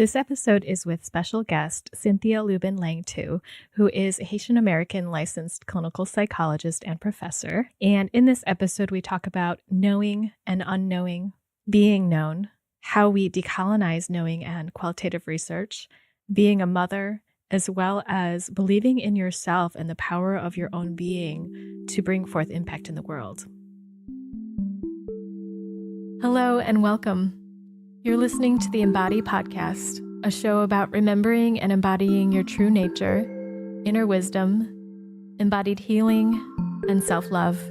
This episode is with special guest Cynthia Langtiw, who is a Haitian American licensed clinical psychologist and professor. And in this episode, we talk about knowing and unknowing, being known, how we decolonize knowing and qualitative research, being a mother, as well as believing in yourself and the power of your own being to bring forth impact in the world. Hello and welcome. You're listening to the Embody podcast, a show about remembering and embodying your true nature, inner wisdom, embodied healing, and self-love.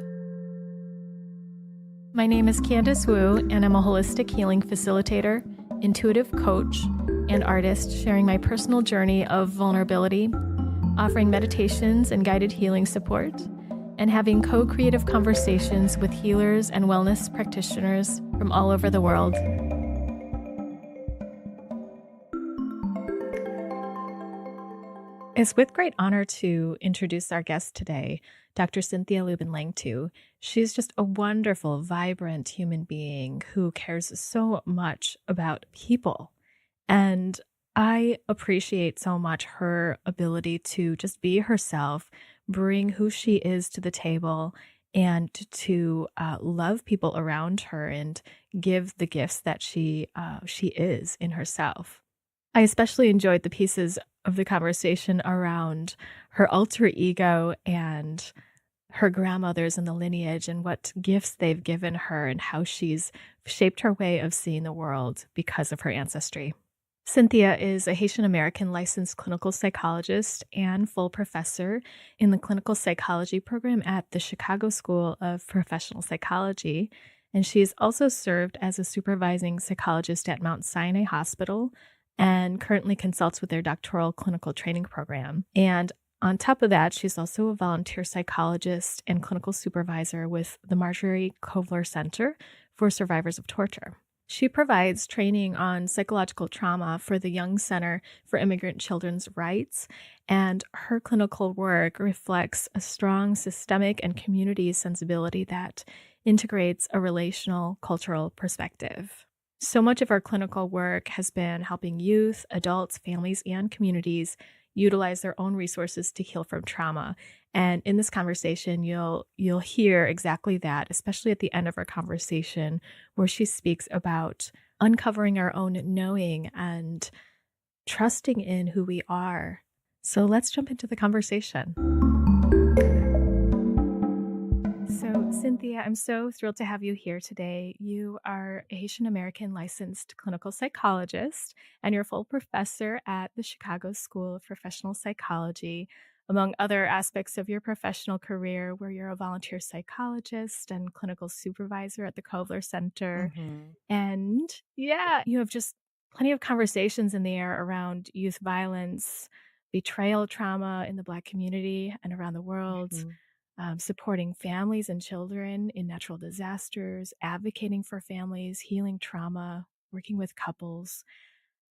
My name is Candace Wu, and I'm a holistic healing facilitator, intuitive coach, and artist sharing my personal journey of vulnerability, offering meditations and guided healing support, and having co-creative conversations with healers and wellness practitioners from all over the world. It's with great honor to introduce our guest today, Dr. Cynthia Langtiw. She's just a wonderful, vibrant human being who cares so much about people. And I appreciate so much her ability to just be herself, bring who she is to the table, and to love people around her and give the gifts that she is in herself. I especially enjoyed the pieces of the conversation around her alter ego and her grandmothers and the lineage and what gifts they've given her and how she's shaped her way of seeing the world because of her ancestry. Cynthia is a Haitian American licensed clinical psychologist and full professor in the clinical psychology program at the Chicago School of Professional Psychology. And she's also served as a supervising psychologist at Mount Sinai Hospital and currently consults with their doctoral clinical training program. And on top of that, she's also a volunteer psychologist and clinical supervisor with the Marjorie Kovler Center for Survivors of Torture. She provides training on psychological trauma for the Young Center for Immigrant Children's Rights, and her clinical work reflects a strong systemic and community sensibility that integrates a relational, cultural perspective. So much of our clinical work has been helping youth, adults, families, and communities utilize their own resources to heal from trauma. And in this conversation, you'll hear exactly that, especially at the end of our conversation, where she speaks about uncovering our own knowing and trusting in who we are. So let's jump into the conversation. So, Cynthia, I'm so thrilled to have you here today. You are a Haitian American licensed clinical psychologist, and you're a full professor at the Chicago School of Professional Psychology, among other aspects of your professional career, where you're a volunteer psychologist and clinical supervisor at the Kovler Center. Mm-hmm. And yeah, you have just plenty of conversations in the air around youth violence, betrayal trauma in the Black community and around the world. Mm-hmm. Supporting families and children in natural disasters, advocating for families, healing trauma, working with couples.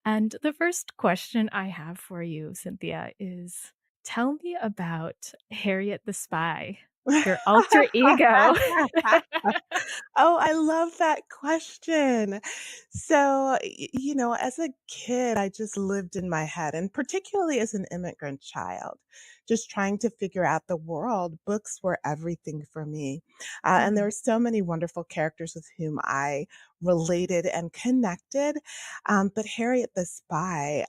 And the first question I have for you, Cynthia, is tell me about Harriet the spy, your alter ego. Oh, I love that question. So, as a kid, I just lived in my head, and particularly as an immigrant child, just trying to figure out the world. Books were everything for me. And there were so many wonderful characters with whom I related and connected. But Harriet the spy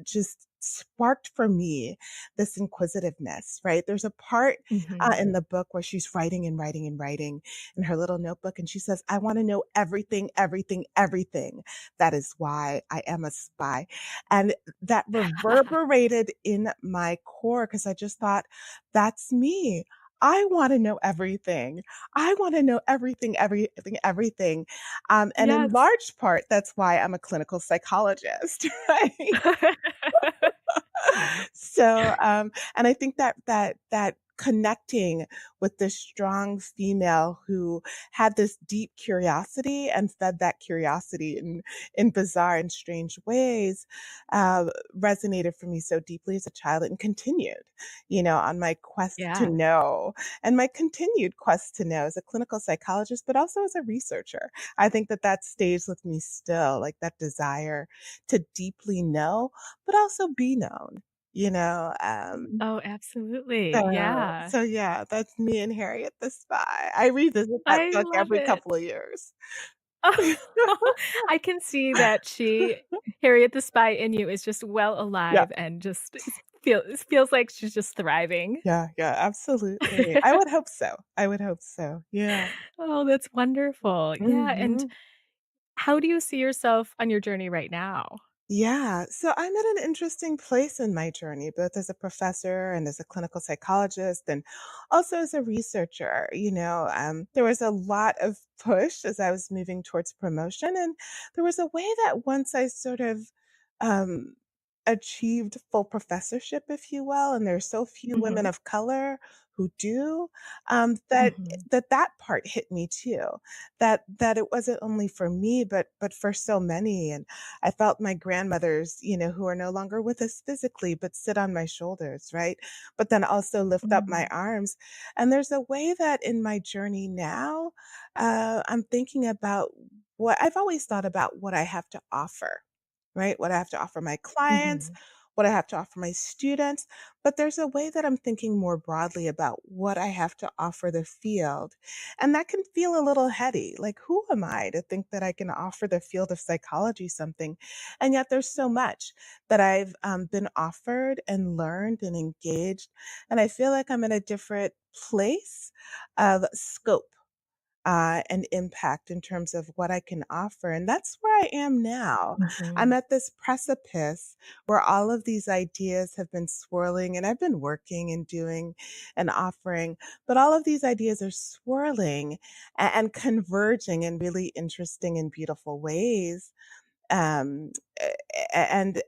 just sparked for me this inquisitiveness, right? There's a part in the book where she's writing and writing and writing in her little notebook, and she says, I want to know everything, everything, everything. That is why I am a spy. And that reverberated in my core because I just thought, that's me. I want to know everything. I want to know everything, everything, everything. And in large part, that's why I'm a clinical psychologist, right? So, and I think that connecting with this strong female who had this deep curiosity and fed that curiosity in bizarre and strange ways, resonated for me so deeply as a child and continued, on my quest to Yeah. know and my continued quest to know as a clinical psychologist, but also as a researcher. I think that that stays with me still, like that desire to deeply know, but also be known, you know? Oh, absolutely. So, Yeah. so yeah, that's me and Harriet the Spy. I revisit that I book love every it. couple of years. Oh, I can see that Harriet the Spy in you is just well Yeah, alive and just it feels like she's just thriving. yeah, yeah, absolutely. I would hope so. I would hope so. Yeah. Oh, that's wonderful. Yeah, and Mhm. how do you see yourself on your journey right now? Yeah, so I'm at an interesting place in my journey, both as a professor and as a clinical psychologist, and also as a researcher. There was a lot of push as I was moving towards promotion, and there was a way that once I sort of um, achieved full professorship, if you will, and there's so few women Mhm, of color who do, that mhm, that part hit me too. That it wasn't only for me, but for so many, and I felt my grandmothers, who are no longer with us physically, but sit on my shoulders, right? But then also lift up my mhm, arms. And there's a way that in my journey now, I'm thinking about what I've always thought about what I have to offer, right? What I have to offer my clients, mhm, what I have to offer my students. But there's a way that I'm thinking more broadly about what I have to offer the field. And that can feel a little heady. Like, who am I to think that I can offer the field of psychology something? And yet there's so much that I've been offered and learned and engaged. And I feel like I'm in a different place of scope and impact in terms of what I can offer. And that's where I am now. I'm mhm, at this precipice where all of these ideas have been swirling, and I've been working and doing and offering, but all of these ideas are swirling and converging in really interesting and beautiful ways. Um, a- and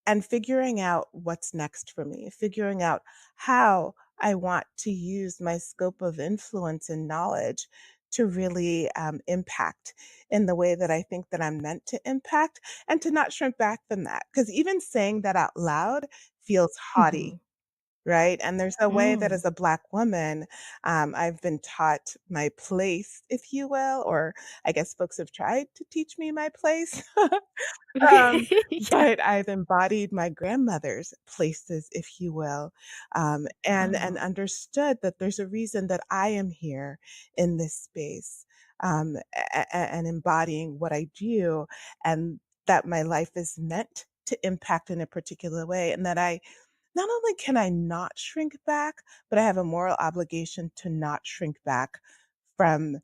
and figuring out what's next for me, figuring out how I want to use my scope of influence and knowledge to really impact in the way that I think that I'm meant to impact and to not shrink back from that. Because even saying that out loud feels haughty. mhm, Right. And there's a way that mm. as a Black woman, I've been taught my place, if you will, or I guess folks have tried to teach me my place. Um, Yeah. but I've embodied my grandmother's places, if you will, and Oh, understood that there's a reason that I am here in this space, and embodying what I do, and that my life is meant to impact in a particular way, and that I not only can I not shrink back, but I have a moral obligation to not shrink back from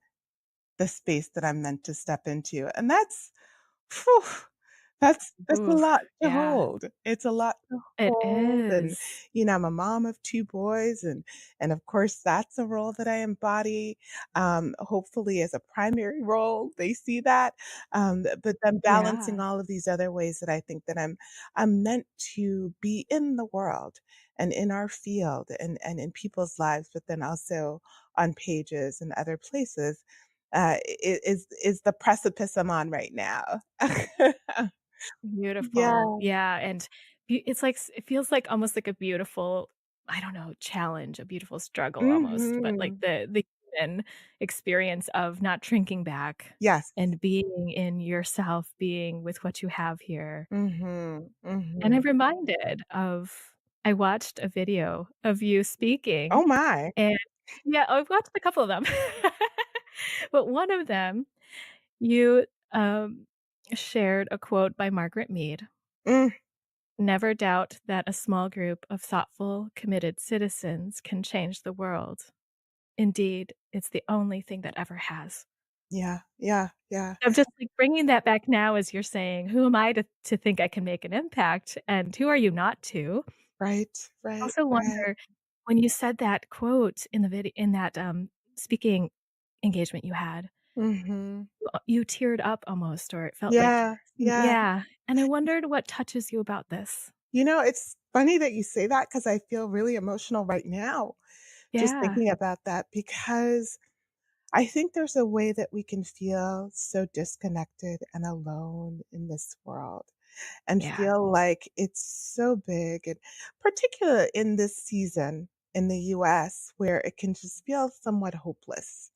the space that I'm meant to step into, and Phew, that's a oof, lot to yeah, hold. It's a lot to it hold, and, is. I'm a mom of 2 boys, and of course, that's a role that I embody, hopefully as a primary role, they see that, but then balancing Yeah, all of these other ways that I think that I'm meant to be in the world and in our field and in people's lives, but then also on pages and other places, is the precipice I'm on right now. beautiful. Yeah. Yeah, and it's like it feels like almost like a beautiful, I don't know, challenge, a beautiful struggle almost, but like Mhm. the human experience of not shrinking back Yes. and being in yourself, being with what you have here. Mhm. And I'm Mhm. reminded of I watched a video of you speaking, Oh my. and yeah, I've watched a couple of them. But one of them, you, shared a quote by Margaret Mead: Mm, "Never doubt that a small group of thoughtful, committed citizens can change the world. Indeed, it's the only thing that ever has." yeah, yeah, yeah. I'm just, like, bringing that back now as you're saying, "Who am I to think I can make an impact, and who are you not to?" Right, right, Also right. wonder, when you said that quote in the in that, speaking engagement you had, Mhm. you teared up almost, or it felt like Yeah, yeah. yeah, and I wondered what touches you about this. It's funny that you say that because I feel really emotional right now just Yeah. thinking about that because I think there's a way that we can feel so disconnected and alone in this world and Yeah. feel like it's so big, and particularly in this season in the US where it can just feel somewhat hopeless,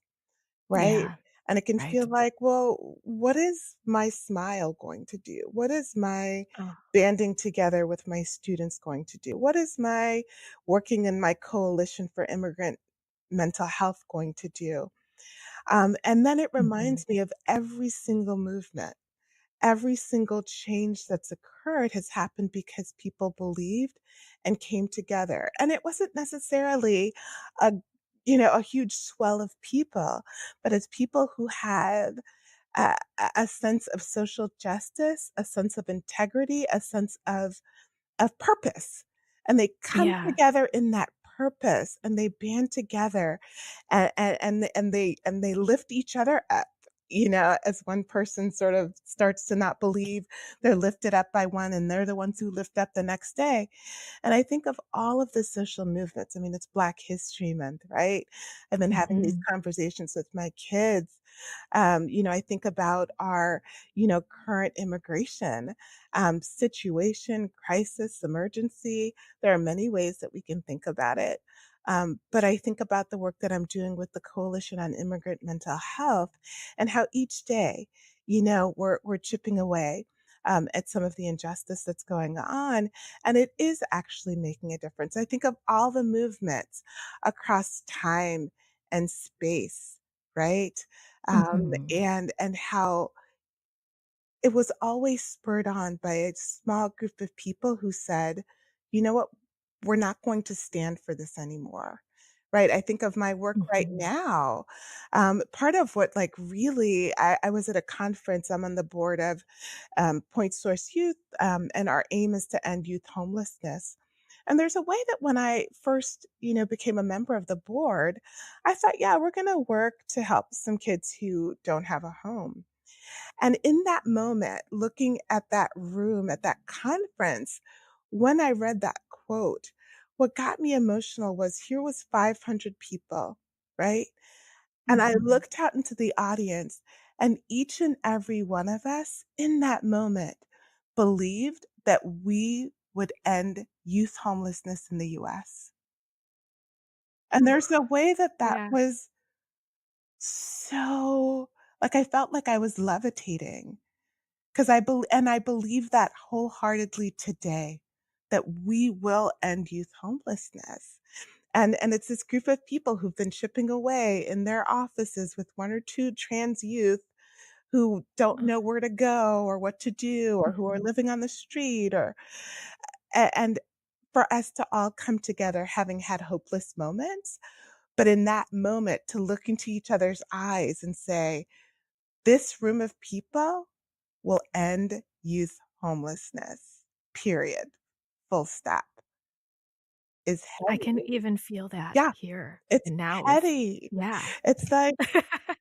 right? Yeah. And it can Right. feel like, well, what is my smile going to do? What is my Oh. banding together with my students going to do? What is my working in my coalition for immigrant mental health going to do? And then it Mhm. reminds me of every single movement. Every single change that's occurred has happened because people believed and came together. And it wasn't necessarily a a huge swell of people, but it's people who had a sense of social justice, a sense of integrity, a sense of purpose, and they come Yeah. together in that purpose, and they band together, and they lift each other up, as one person sort of starts to not believe they're lifted up by one, and they're the ones who lift up the next day. And I think of all of the social movements. I mean, it's Black History Month, right? I've been having these Mhm. conversations with my kids. I think about our, current immigration situation, crisis, emergency. There are many ways that we can think about it. But I think about the work that I'm doing with the Coalition on Immigrant Mental Health and how each day, we're chipping away at some of the injustice that's going on. And it is actually making a difference. I think of all the movements across time and space, right? Mhm. And how it was always spurred on by a small group of people who said, "You know what? We're not going to stand for this anymore." Right? I think of my work right Mhm. now. Part of what, like, really, I was at a conference. I'm on the board of Point Source Youth, and our aim is to end youth homelessness. And there's a way that when I first, became a member of the board, I thought, yeah, we're going to work to help some kids who don't have a home. And in that moment, looking at that room, at that conference, when I read that quote, what got me emotional was here was 500 people, right? And I Mhm. looked out into the audience, and each and every one of us in that moment believed that we would end youth homelessness in the US. And Oof. there's a way that that Yeah. was so, like, I felt like I was levitating. 'Cause I believe that wholeheartedly today, that we will end youth homelessness. And it's this group of people who've been chipping away in their offices with 1 or 2 trans youth who don't Ugh. know where to go or what to do or who are Mhm. living on the street and for us to all come together having had hopeless moments, but in that moment to look into each other's eyes and say, "This room of people will end youth homelessness, period, full stop," is I can heavy. even feel that Yeah, here it's and now with heavy. yeah. It's like,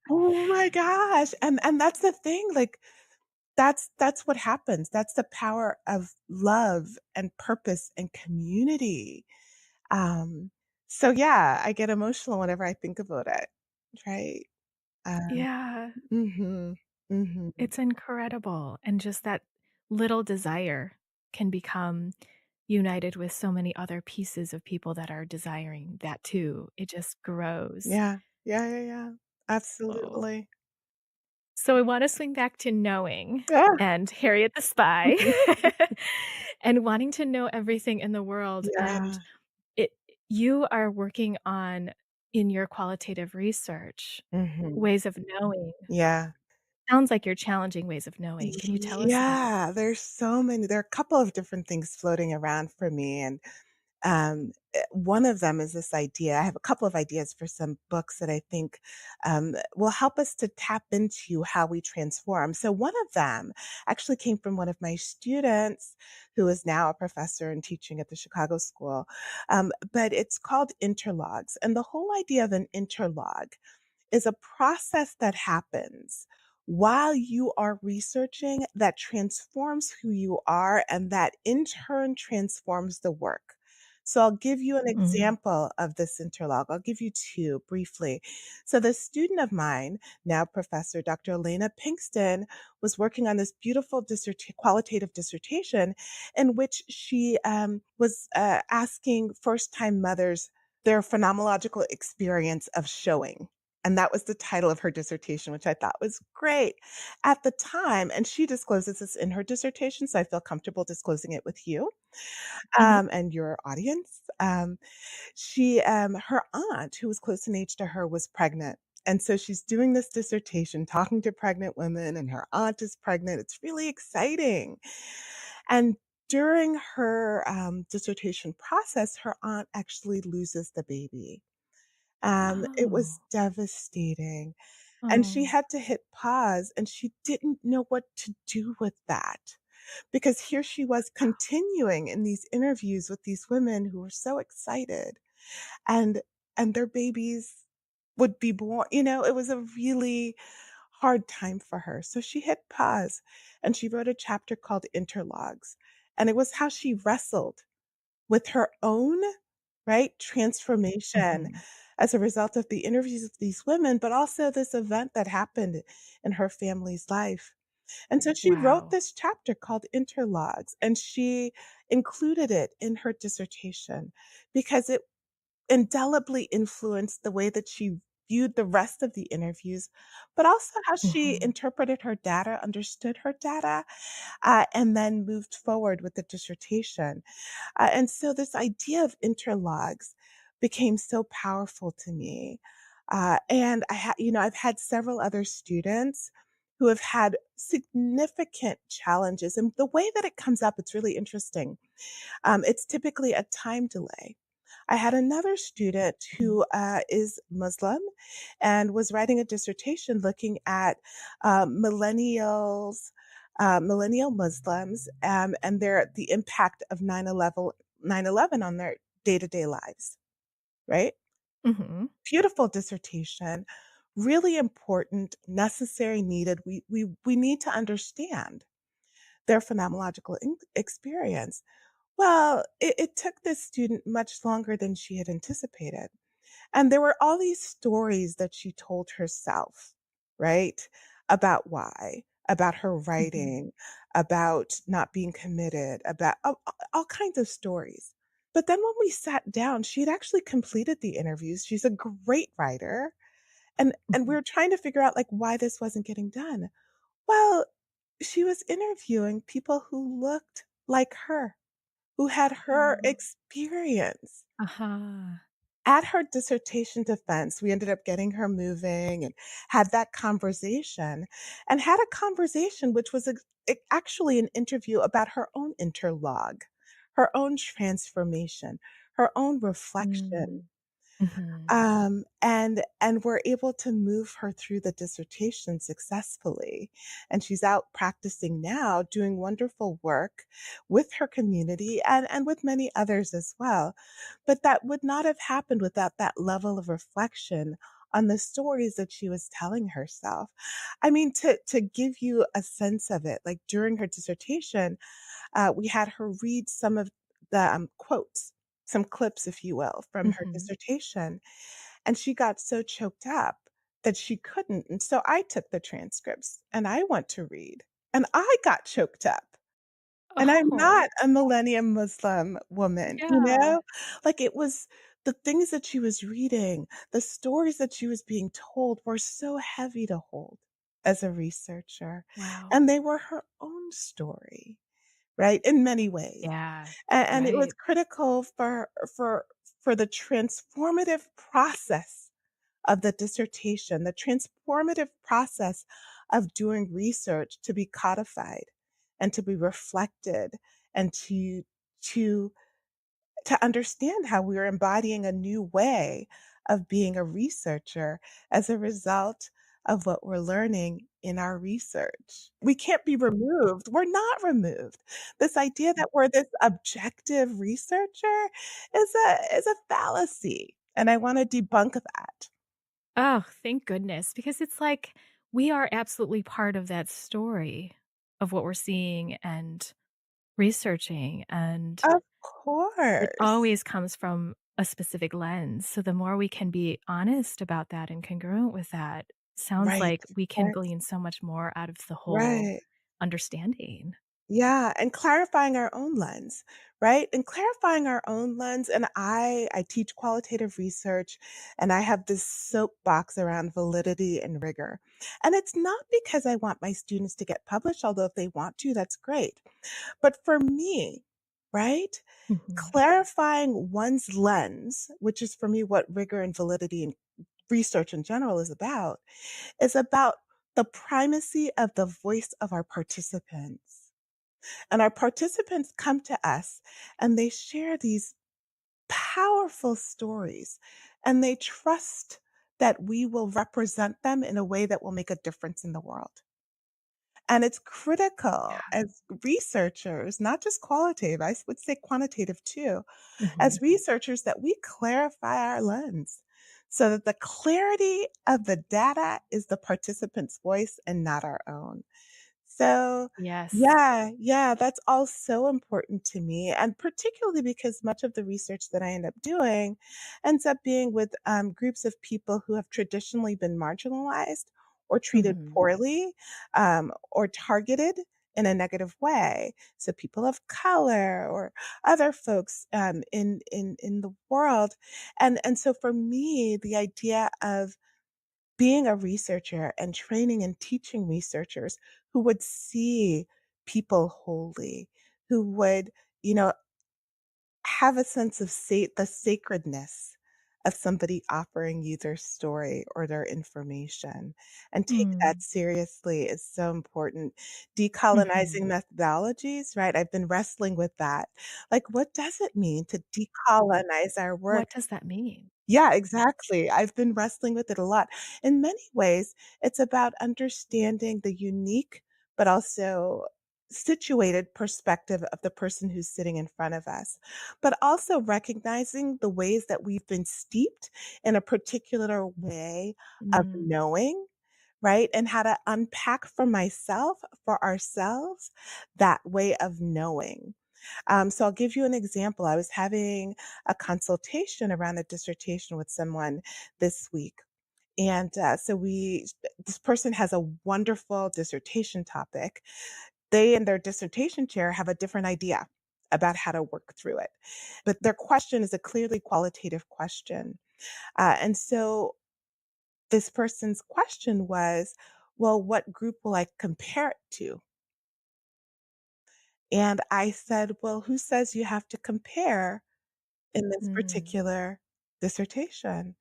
"Oh my gosh," and that's the thing, like, that's what happens. That's the power of love and purpose and community. Um, so yeah, I get emotional whenever I think about it, right? Um, Yeah. mhm, mhm. It's incredible, and just that little desire can become united with so many other pieces of people that are desiring that too. It just grows. Yeah, yeah, yeah, yeah, Oh. absolutely. So I wanna swing back to knowing Yeah. and Harriet the Spy and wanting to know everything in the world, and Yeah. it you are working on, in your qualitative research, Mhm. ways of knowing. Yeah. Sounds like you're challenging ways of knowing. Can you tell us about Yeah, there are a couple of different things floating around for me, and one of them is this idea. I have a couple of ideas for some books that I think will help us to tap into how we transform. So, one of them actually came from one of my students who is now a professor and teaching at the Chicago School. But it's called Interlogs. And the whole idea of an interlog is a process that happens while you are researching that transforms who you are and that in turn transforms the work. So I'll give you an Mm. example of this interlog. I'll give you two briefly. So the student of mine, now Professor Dr. Elena Pinkston, was working on this beautiful qualitative dissertation in which she was asking first-time mothers their phenomenological experience of showing. And that was the title of her dissertation, which I thought was great. At the time, and she discloses this in her dissertation, so I feel comfortable disclosing it with you Mhm. and your audience. Her aunt, who was close in age to her, was pregnant. And so she's doing this dissertation, talking to pregnant women, and her aunt is pregnant. It's really exciting. And during her dissertation process, her aunt actually loses the baby. It was Oh. devastating. And she Oh. had to hit pause, and she didn't know what to do with that. Because here she was continuing in these interviews with these women who were so excited and their babies would be born. It was a really hard time for her. So she hit pause and she wrote a chapter called Interlogs. And it was how she wrestled with her own, right, transformation Mhm. as a result of the interviews with these women, but also this event that happened in her family's life. And so she wrote Wow. this chapter called Interlogs, and she included it in her dissertation because it indelibly influenced the way that she viewed the rest of the interviews, but also how she Mhm. interpreted her data, understood her data, and then moved forward with the dissertation. And so this idea of interlogs became so powerful to me. And I've had several other students who have had significant challenges. And the way that it comes up, it's really interesting. It's typically a time delay. I had another student Mhm. who is Muslim and was writing a dissertation looking at millennial Muslims, and the impact of 9/11 on their day-to-day lives, right? Mhm. Beautiful dissertation, really important, necessary, needed. We need to understand their phenomenological experience. Well, it took this student much longer than she had anticipated. And there were all these stories that she told herself, right? About why, about her Mhm. writing, about not being committed, about all kinds of stories. But then when we sat down, she had actually completed the interviews. She's a great writer. And we Mhm. were trying to figure out like why this wasn't getting done. Well, she was interviewing people who looked like her, who had her Oh. experience. Aha. At her dissertation defense, we ended up getting her moving and had that conversation and had a conversation which was actually an interview about her own interlog, her own transformation, her own reflection. Mm. Mhm. And we're able to move her through the dissertation successfully. And she's out practicing now, doing wonderful work with her community and with many others as well. But that would not have happened without that level of reflection on the stories that she was telling herself. I mean, to give you a sense of it, like during her dissertation, we had her read some of the quotes, some clips, if you will, from her Mhm. dissertation. And she got so choked up that she couldn't. And so I took the transcripts and I went to read and I got choked up. And I'm Oh. not a millennium Muslim woman, Yeah. Like it was the things that she was reading, the stories that she was being told were so heavy to hold as a researcher. Wow. And they were her own story, right? In many ways. Yeah. And it was Right. critical for the transformative process of the dissertation, the transformative process of doing research to be codified and to be reflected and to to understand how we are embodying a new way of being a researcher as a result of what we're learning in our research. We can't be removed. We're not removed. This idea that we're this objective researcher is a fallacy, and I want to debunk that. Oh, thank goodness, because it's like we are absolutely part of that story of what we're seeing and researching and Of It course. always comes from a specific lens, so the more we can be honest about that and congruent with that, sounds Right. like we can Right. glean so much more out of the whole Right. understanding. Yeah, and clarifying our own lens, right? And clarifying our own lens, and I teach qualitative research, and I have this soapbox around validity and rigor. And it's not because I want my students to get published, although if they want to, that's great. But for me, right? Mhm. Clarifying one's lens, which is for me what rigor and validity and research in general is about the primacy of the voice of our participants. And our participants come to us and they share these powerful stories and they trust that we will represent them in a way that will make a difference in the world. And it's critical Yeah. as researchers, not just qualitative, I would say quantitative too, Mhm. as researchers that we clarify our lens so that the clarity of the data is the participant's voice and not our own. So, Yes. yeah, that's all so important to me, and particularly because much of the research that I end up doing ends up being with, groups of people who have traditionally been marginalized or treated Mhm. poorly, or targeted in a negative way. So people of color or other folks, in the world, and so for me, the idea of being a researcher and training and teaching researchers who would see people wholly, who would, you know, have a sense of the sacredness of somebody offering you their story or their information and take that Mm. seriously is so important. Mhm. Decolonizing methodologies, right? I've been wrestling with that. Like, what does it mean to decolonize our work? What does that mean? Yeah, exactly. I've been wrestling with it a lot. In many ways, it's about understanding the unique, but also situated perspective of the person who's sitting in front of us, but also recognizing the ways that we've been steeped in a particular way of Mm. knowing, right? And how to unpack for myself, for ourselves, that way of knowing. So I'll give you an example. I was having a consultation around a dissertation with someone this week. And this person has a wonderful dissertation topic. They, in their dissertation chair, have a different idea about how to work through it. But their question is a clearly qualitative question. And so this person's question was, well, what group will I compare it to? And I said, well, who says you have to compare in this Mm. particular dissertation?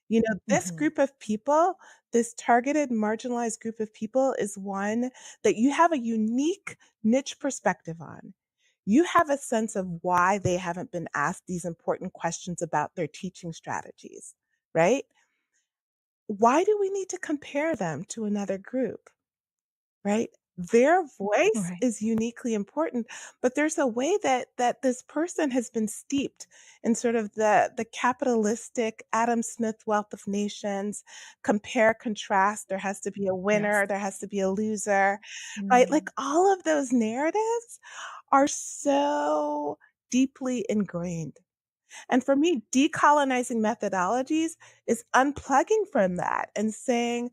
You know, this Mhm. group of people, this targeted marginalized group of people is one that you have a unique niche perspective on. You have a sense of why they haven't been asked these important questions about their teaching strategies, right? Why do we need to compare them to another group? Right? Their voice Right. is uniquely important, but there's a way that this person has been steeped in sort of the capitalistic Adam Smith wealth of nations, compare, contrast, there has to be a Yes. winner, there has to be a loser, right? Like Mm. all of those narratives are so deeply ingrained. And for me, decolonizing methodologies is unplugging from that and saying,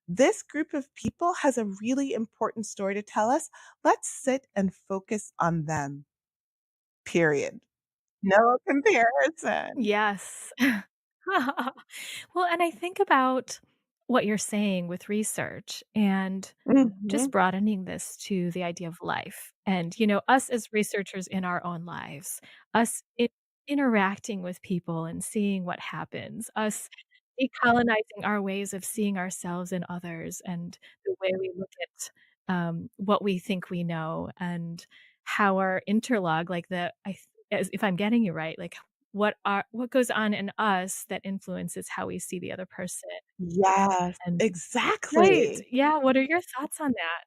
this group of people has a really important story to tell us. Let's sit and focus on them, period. No comparison. Yes. Well, and I think about what you're saying with research and just Mhm. broadening this to the idea of life and, us as researchers in our own lives, us interacting with people and seeing what happens, us decolonizing our ways of seeing ourselves and others and the way we look at, what we think we know and how our interlog, like if I'm getting you right, like what goes on in us that influences how we see the other person. Yes, And right, exactly. yeah, what are your thoughts on that?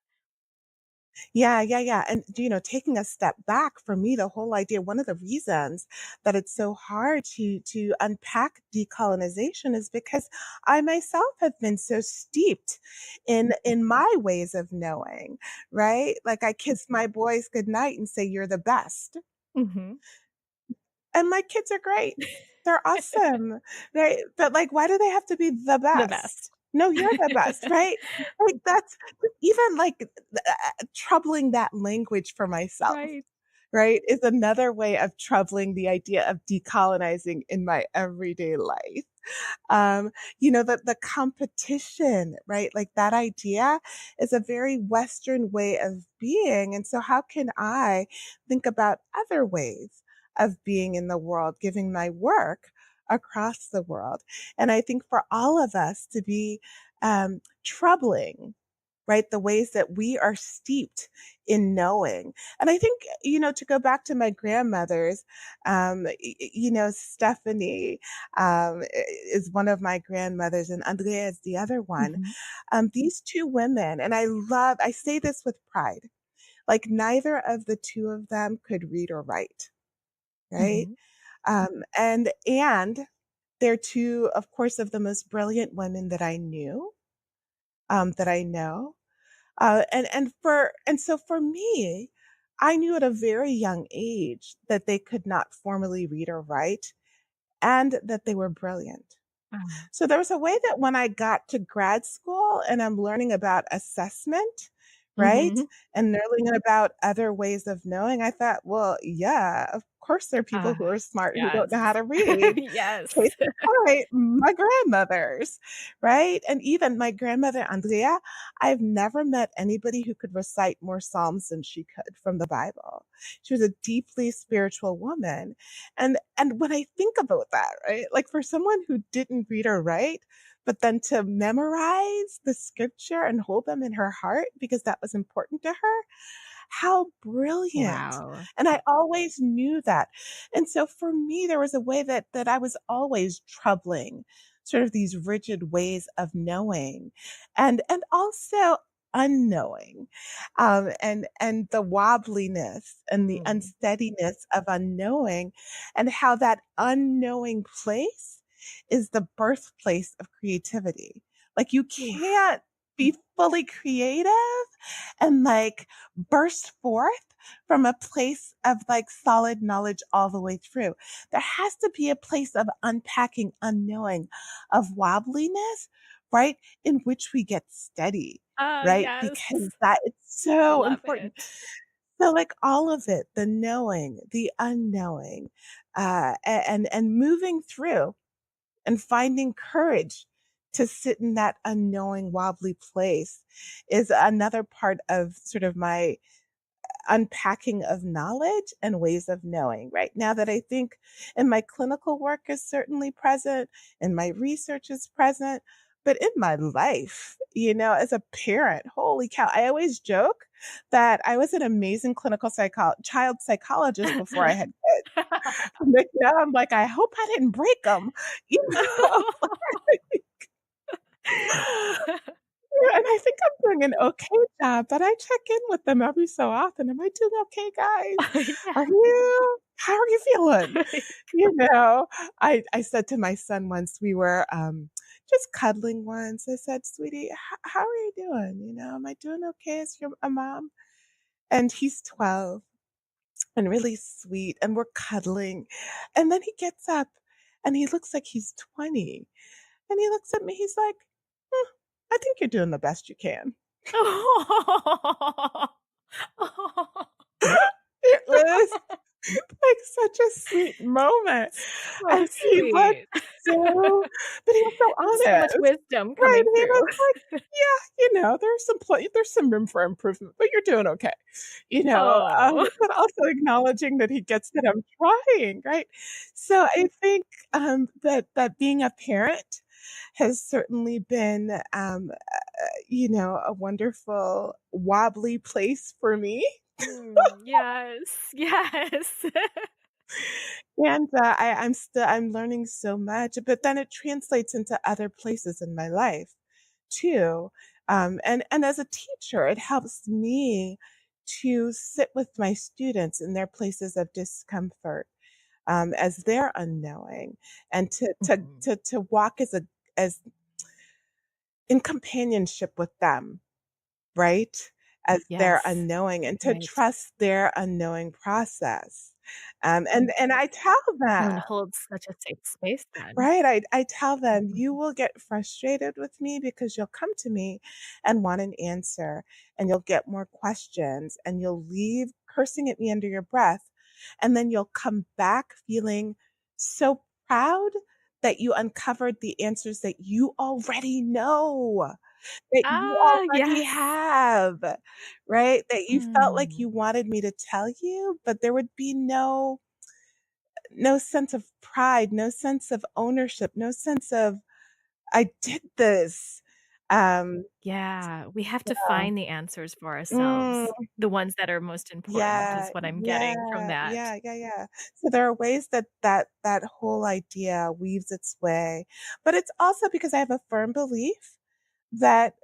Yeah. And, taking a step back for me, the whole idea, one of the reasons that it's so hard to unpack decolonization is because I myself have been so steeped in my ways of knowing, right? Like I kiss my boys goodnight and say, you're the best. Mhm. And my kids are great. They're awesome, right? But, like, why do they have to be the The best? best. No, you're the best, right? Like, that's even, like, troubling that language for myself, Right. right, is another way of troubling the idea of decolonizing in my everyday life. Um, the competition, right? Like that idea is a very Western way of being. And so how can I think about other ways of being in the world, giving my work across the world? And I think for all of us to be troubling, right? The ways that we are steeped in knowing. And I think, to go back to my grandmothers, Stephanie is one of my grandmothers and Andrea is the other one. Mhm. These two women, and I say this with pride, like neither of the two of them could read or write, right? Mhm. And they're two, of course, of the most brilliant women that I knew, that I know. And so for me, I knew at a very young age that they could not formally read or write and that they were brilliant. Oh. So there was a way that when I got to grad school and I'm learning about assessment, right? Mhm. And learning about other ways of knowing, I thought, well, yeah, of course there are people who Ah, are smart who don't yes. know how to read. Yes. Case in point, my grandmothers, right? And even my grandmother Andrea, I've never met anybody who could recite more Psalms than she could from the Bible. She was a deeply spiritual woman. And when I think about that, right? Like for someone who didn't read or write, but then to memorize the scripture and hold them in her heart because that was important to her, how brilliant. Wow. And I always knew that. And so for me, there was a way that I was always troubling sort of these rigid ways of knowing and also unknowing, and the wobbliness and the Mm. unsteadiness of unknowing, and how that unknowing place is the birthplace of creativity. Like you Oof. can't be fully creative and like burst forth from a place of like solid knowledge all the way through. There has to be a place of unpacking, unknowing, of wobbliness, right? In which we get steady, right? Yes. Because that it's so Love important. it. So like all of it, the knowing, the unknowing, and moving through and finding courage to sit in that unknowing wobbly place is another part of sort of my unpacking of knowledge and ways of knowing right now that I think in my clinical work is certainly present, in my research is present, but in my life, as a parent, holy cow, I always joke that I was an amazing child psychologist before I had kids. But now I'm like, I hope I didn't break them. You know, and I think I'm doing an okay job, but I check in with them every so often. Am I doing okay, guys? Yeah. How are you feeling? You know, I said to my son once, we were just cuddling once. I said, sweetie, how are you doing? Am I doing okay as your a mom? And he's 12 and really sweet, and we're cuddling. And then he gets up and he looks like he's 20. And he looks at me, he's like, "Hmm, I think you're doing the best you can." Oh. It was like such a sweet moment. So And he looked sweet. so but he was so So much honest. wisdom Right, coming he through. was like, "Yeah, there's some room for improvement, but you're doing okay." Oh. But also acknowledging that he gets that I'm trying, right? So I think, that being a parent has certainly been, a wonderful wobbly place for me. Yes, yes. And, I'm learning so much, but then it translates into other places in my life too. And as a teacher, it helps me to sit with my students in their places of discomfort, as they're unknowing, and Mhm. to walk as in companionship with them, right? As their Yes, unknowing and to right. trust their unknowing process. And I tell them, And holds such a safe space then. right? I tell them, Mhm. you will get frustrated with me because you'll come to me and want an answer, and you'll get more questions, and you'll leave cursing at me under your breath. And then you'll come back feeling so proud that you uncovered the answers that you already know, that you Ah, already yes. have, right? That you felt like Mm. you wanted me to tell you, but there would be no sense of pride, no sense of ownership, no sense of, "I did this." Um, Yeah, we have to yeah. find the answers for Mm, ourselves. The ones that are most important is yeah, what I'm getting from yeah, that. yeah, yeah, yeah. So there are ways that whole idea weaves its way, but it's also because I have a firm belief that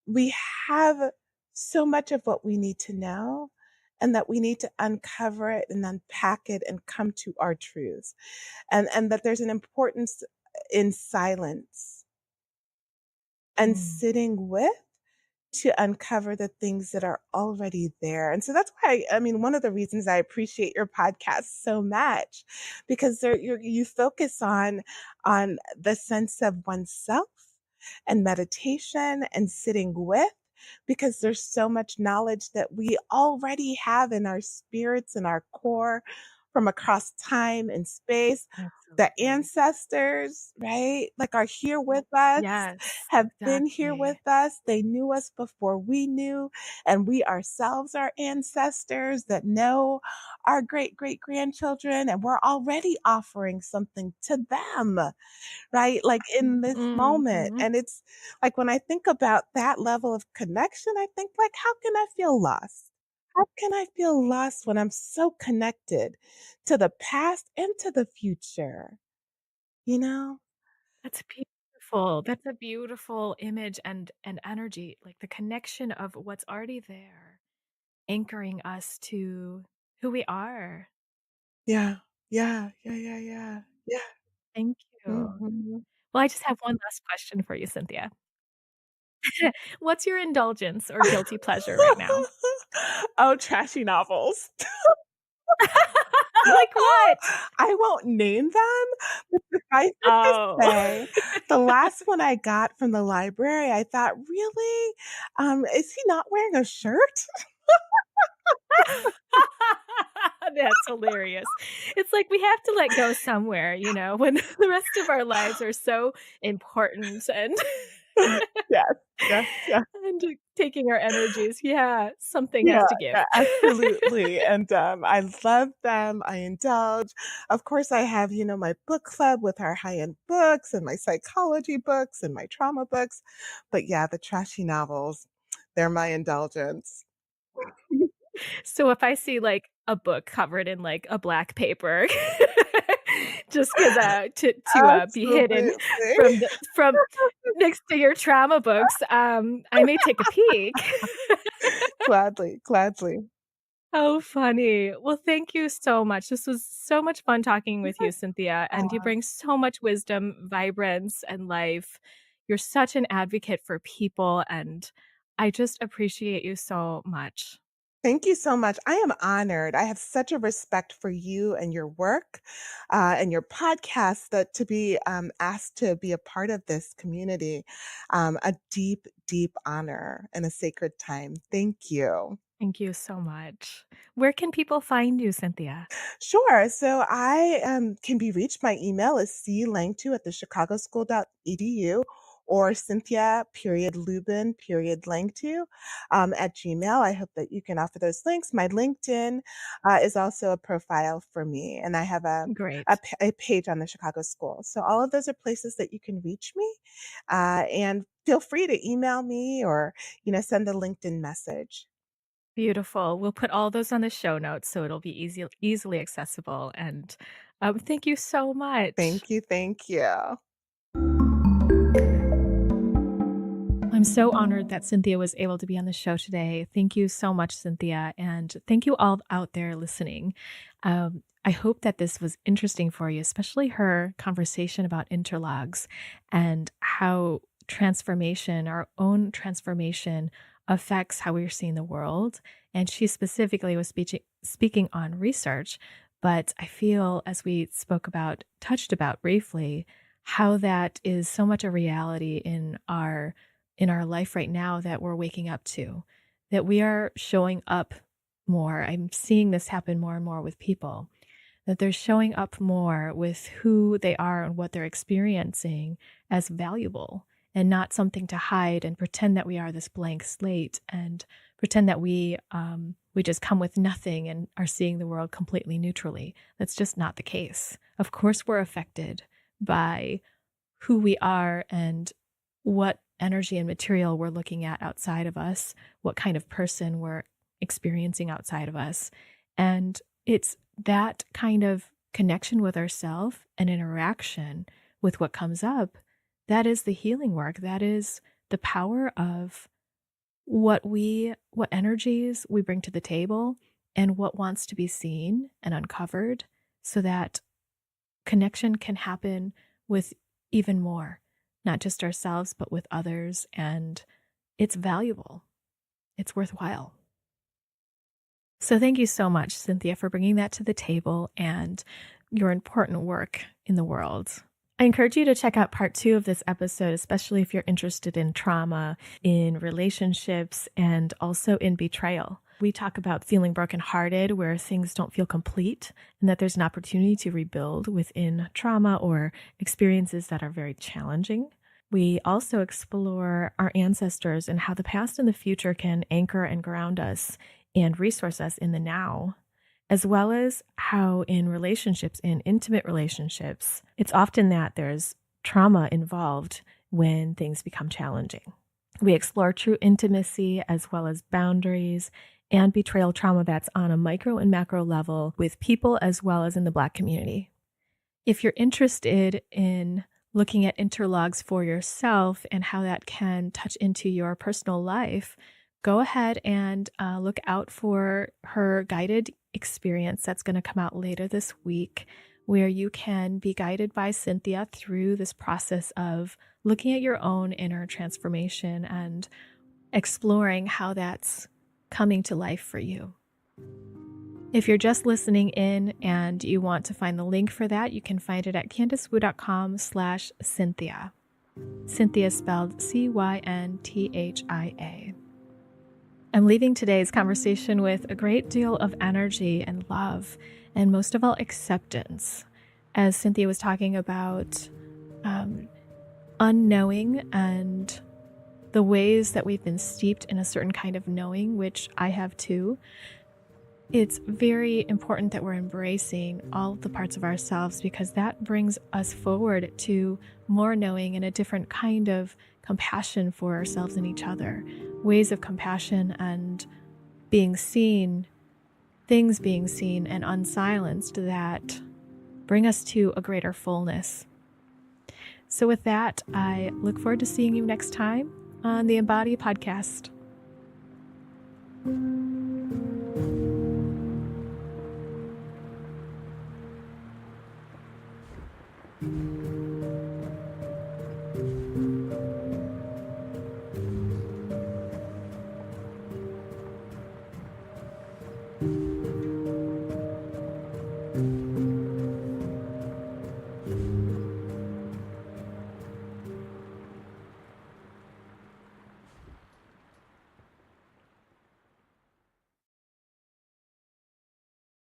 we have so much of what we need to know, and that we need to uncover it and unpack it and come to our truths. And that there's an importance in silence and Mm. sitting with to uncover the things that are already there. And so that's why, I mean, one of the reasons I appreciate your podcast so much, because you focus on the sense of oneself and meditation and sitting with, because there's so much knowledge that we already have in our spirits and our core from across time and space. The Absolutely. ancestors, right? Like, are here with us, Yes, have been here with exactly. us. They knew us before we knew, and we ourselves are ancestors that know our great great grandchildren, and we're already offering something to them, right? Like, in this moment. Mhm. And it's like, when I think about that level of connection, I think, like, how can I feel lost? How can I feel lost when I'm so connected to the past and to the future? You know? That's beautiful. That's a beautiful image and energy, like the connection of what's already there, anchoring us to who we are. Yeah. Yeah. Yeah. Yeah. Yeah. Yeah. Thank you. Mhm. Well, I just have one last question for you, Cynthia. What's your indulgence or guilty pleasure right now? Oh, trashy novels. Like what? I won't name them, but suffice it to Oh. say, the last one I got from the library, I thought, "Really? Is he not wearing a shirt?" That's hilarious. It's like we have to let go somewhere, when the rest of our lives are so important and Yes, yes, yes. and taking our energies. Yeah, something has Yeah, to give. yeah, absolutely, and, I love them, I indulge. Of course, I have, my book club with our high-end books and my psychology books and my trauma books, but yeah, the trashy novels, they're my indulgence. So if I see, like, a book covered in, like, a black paper, just 'cause, to be hidden Absolutely. from next to your trauma books, I may take a peek. Gladly, gladly. How funny. Well, thank you so much. This was so much fun talking with you, Cynthia, and you Aw, bring so much wisdom, vibrance, and life. You're such an advocate for people, and I just appreciate you so much. thank you so much. I am honored. I have such a respect for you and your work, and your podcast, that to be, asked to be a part of this community, a deep, deep honor and a sacred time. Thank you. Thank you so much. Where can people find you, Cynthia? Sure. So I can be reached. My email is clangtu at thechicagoschool.edu, or Cynthia period Lubin period Langtu at Gmail. I hope that you can offer those links. My LinkedIn is also a profile for me, and I have Great. a page on the Chicago School. So all of those are places that you can reach me, and feel free to email me, or send a LinkedIn message. Beautiful. We'll put all those on the show notes so it'll be easily accessible. And thank you so much. Thank you. Thank you. I'm so honored that Cynthia was able to be on the show today. Thank you so much, Cynthia. And thank you all out there listening. I hope that this was interesting for you, especially her conversation about interlogs and how transformation, our own transformation, affects how we're seeing the world. And she specifically was speaking on research, But I feel, as we touched about briefly, how that is so much a reality in our life right now that we're waking up to, that we are showing up more. I'm seeing this happen more and more with people, that they're showing up more with who they are and what they're experiencing as valuable and not something to hide and pretend that we are this blank slate and pretend that we just come with nothing and are seeing the world completely neutrally. That's just not the case. Of course, we're affected by who we are and what energy and material we're looking at outside of us, what kind of person we're experiencing outside of us. And it's that kind of connection with ourselves and interaction with what comes up, that is the healing work. That is the power of what energies we bring to the table and what wants to be seen and uncovered, so that connection can happen with even more, not just ourselves, but with others. And it's valuable. It's worthwhile. So thank you so much, Cynthia, for bringing that to the table and your important work in the world. I encourage you to check out part 2 of this episode, especially if you're interested in trauma, in relationships, and also in betrayal. We talk about feeling brokenhearted, where things don't feel complete, and that there's an opportunity to rebuild within trauma or experiences that are very challenging. We also explore our ancestors and how the past and the future can anchor and ground us and resource us in the now, as well as how in relationships, in intimate relationships, it's often that there's trauma involved when things become challenging. We explore true intimacy as well as boundaries and betrayal trauma that's on a micro and macro level with people as well as in the Black community. If you're interested in looking at interlogs for yourself and how that can touch into your personal life, go ahead and look out for her guided experience that's going to come out later this week, where you can be guided by Cynthia through this process of looking at your own inner transformation and exploring how that's coming to life for you. If you're just listening in and you want to find the link for that, you can find it at candicewu.com/Cynthia. Cynthia spelled Cynthia. I'm leaving today's conversation with a great deal of energy and love, and most of all, acceptance. As Cynthia was talking about unknowing and the ways that we've been steeped in a certain kind of knowing, which I have too, it's very important that we're embracing all the parts of ourselves, because that brings us forward to more knowing and a different kind of compassion for ourselves and each other, ways of compassion and being seen, things being seen and unsilenced that bring us to a greater fullness. So with that, I look forward to seeing you next time on the Embody podcast.